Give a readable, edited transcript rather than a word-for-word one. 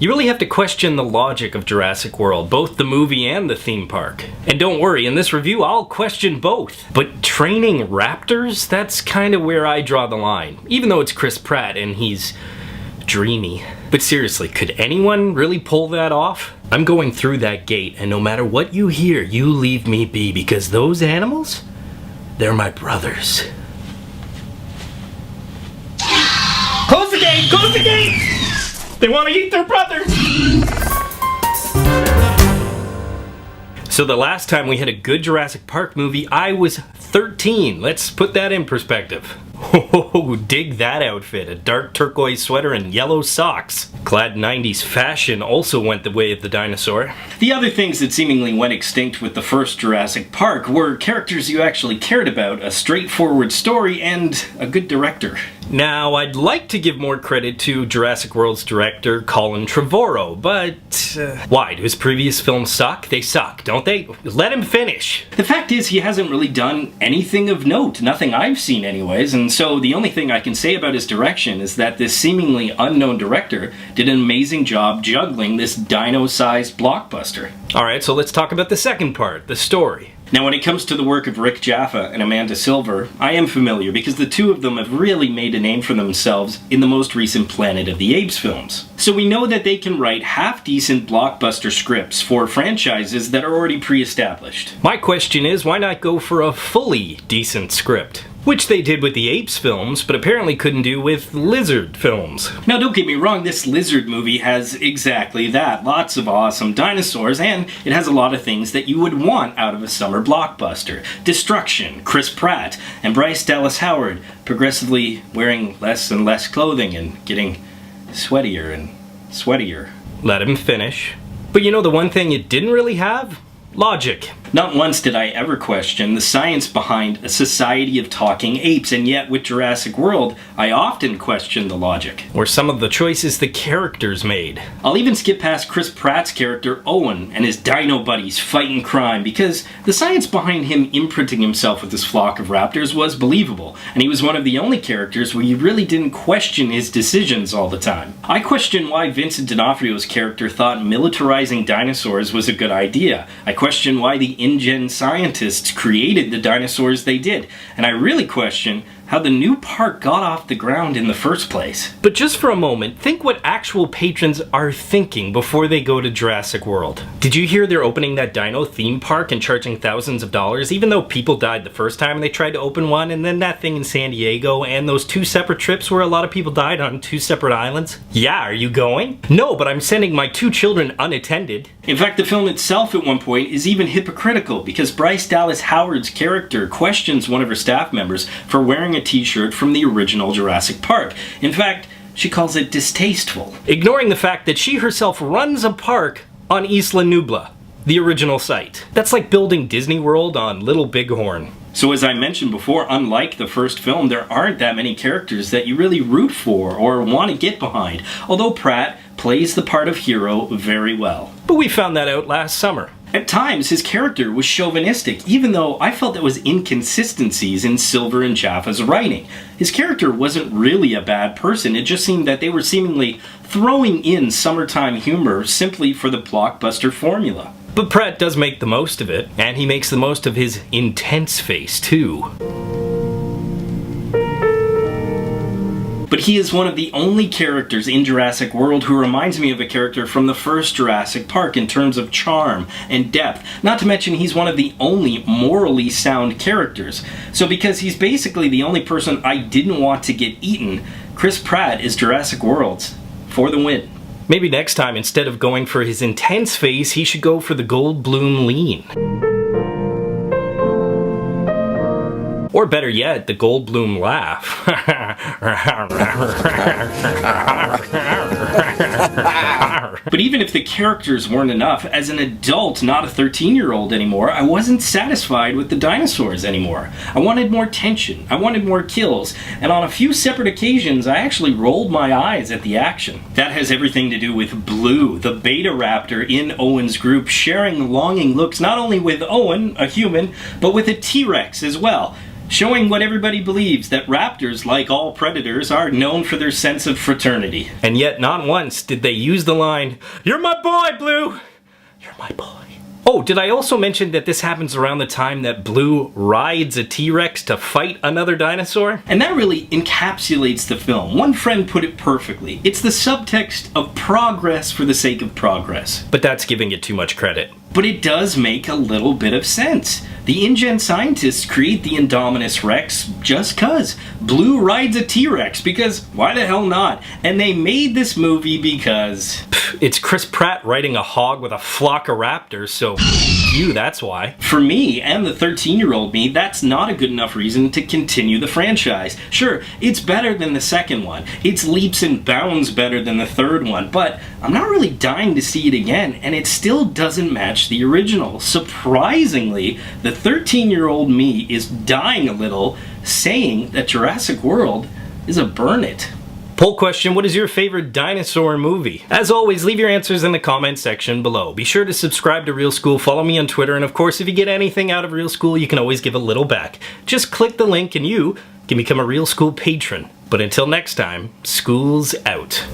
You really have to question the logic of Jurassic World, both the movie and the theme park. And don't worry, in this review I'll question both. But training raptors? That's kind of where I draw the line. Even though it's Chris Pratt and he's dreamy. But seriously, could anyone really pull that off? I'm going through that gate, and no matter what you hear, you leave me be, because those animals, they're my brothers. Close the gate! Close the gate! They want to eat their brother! So the last time we had a good Jurassic Park movie, I was 13. Let's put that in perspective. Oh, dig that outfit. A dark turquoise sweater and yellow socks. Clad 90s fashion also went the way of the dinosaur. The other things that seemingly went extinct with the first Jurassic Park were characters you actually cared about, a straightforward story, and a good director. Now, I'd like to give more credit to Jurassic World's director, Colin Trevorrow, but why? Do his previous films suck? They suck, don't they? Let him finish. The fact is, he hasn't really done anything of note, nothing I've seen anyways, and so the only thing I can say about his direction is that this seemingly unknown director did an amazing job juggling this dino-sized blockbuster. Alright, so let's talk about the second part, the story. Now, when it comes to the work of Rick Jaffa and Amanda Silver, I am familiar because the two of them have really made a name for themselves in the most recent Planet of the Apes films. So we know that they can write half-decent blockbuster scripts for franchises that are already pre-established. My question is, why not go for a fully decent script? Which they did with the Apes films, but apparently couldn't do with Lizard films. Now don't get me wrong, this Lizard movie has exactly that. Lots of awesome dinosaurs, and it has a lot of things that you would want out of a summer blockbuster. Destruction, Chris Pratt, and Bryce Dallas Howard progressively wearing less and less clothing and getting sweatier and sweatier. Let him finish. But you know the one thing it didn't really have? Logic. Not once did I ever question the science behind a society of talking apes, and yet with Jurassic World, I often question the logic. Or some of the choices the characters made. I'll even skip past Chris Pratt's character Owen and his dino buddies fighting crime, because the science behind him imprinting himself with this flock of raptors was believable, and he was one of the only characters where you really didn't question his decisions all the time. I question why Vincent D'Onofrio's character thought militarizing dinosaurs was a good idea. I question why the InGen scientists created the dinosaurs they did, and I really question how the new park got off the ground in the first place. But just for a moment, think what actual patrons are thinking before they go to Jurassic World. Did you hear they're opening that dino theme park and charging thousands of dollars, even though people died the first time they tried to open one, and then that thing in San Diego, and those two separate trips where a lot of people died on two separate islands? Yeah, are you going? No, but I'm sending my 2 children unattended. In fact, the film itself at one point is even hypocritical, because Bryce Dallas Howard's character questions one of her staff members for wearing a t-shirt from the original Jurassic Park. In fact, she calls it distasteful. Ignoring the fact that she herself runs a park on Isla Nubla, the original site. That's like building Disney World on Little Bighorn. So as I mentioned before, unlike the first film, there aren't that many characters that you really root for or want to get behind, although Pratt plays the part of hero very well. But we found that out last summer. At times, his character was chauvinistic, even though I felt there was inconsistencies in Silver and Jaffa's writing. His character wasn't really a bad person, it just seemed that they were seemingly throwing in summertime humor simply for the blockbuster formula. But Pratt does make the most of it, and he makes the most of his intense face too. But he is one of the only characters in Jurassic World who reminds me of a character from the first Jurassic Park in terms of charm and depth. Not to mention he's one of the only morally sound characters. So because he's basically the only person I didn't want to get eaten, Chris Pratt is Jurassic World's for the win. Maybe next time, instead of going for his intense face, he should go for the Goldblum lean. Or better yet, the Goldblum laugh. But even if the characters weren't enough, as an adult, not a 13-year-old anymore, I wasn't satisfied with the dinosaurs anymore. I wanted more tension, I wanted more kills, and on a few separate occasions I actually rolled my eyes at the action. That has everything to do with Blue, the beta raptor in Owen's group, sharing longing looks not only with Owen, a human, but with a T-Rex as well. showing what everybody believes, that raptors, like all predators, are known for their sense of fraternity. And yet not once did they use the line, "You're my boy, Blue! You're my boy." Oh, did I also mention that this happens around the time that Blue rides a T-Rex to fight another dinosaur? And that really encapsulates the film. One friend put it perfectly. It's the subtext of progress for the sake of progress. But that's giving it too much credit. But it does make a little bit of sense. The InGen scientists create the Indominus Rex just cuz. Blue rides a T-Rex because why the hell not? And they made this movie because... it's Chris Pratt riding a hog with a flock of raptors, so that's why. For me, and the 13-year-old me, that's not a good enough reason to continue the franchise. Sure, it's better than the second one. It's leaps and bounds better than the third one, but I'm not really dying to see it again, and it still doesn't match the original. Surprisingly, the 13-year-old me is dying a little, saying that Jurassic World is a burn it. Poll question, what is your favorite dinosaur movie? As always, leave your answers in the comment section below. Be sure to subscribe to Real School, follow me on Twitter, and of course, if you get anything out of Real School, you can always give a little back. Just click the link and you can become a Real School patron. But until next time, school's out.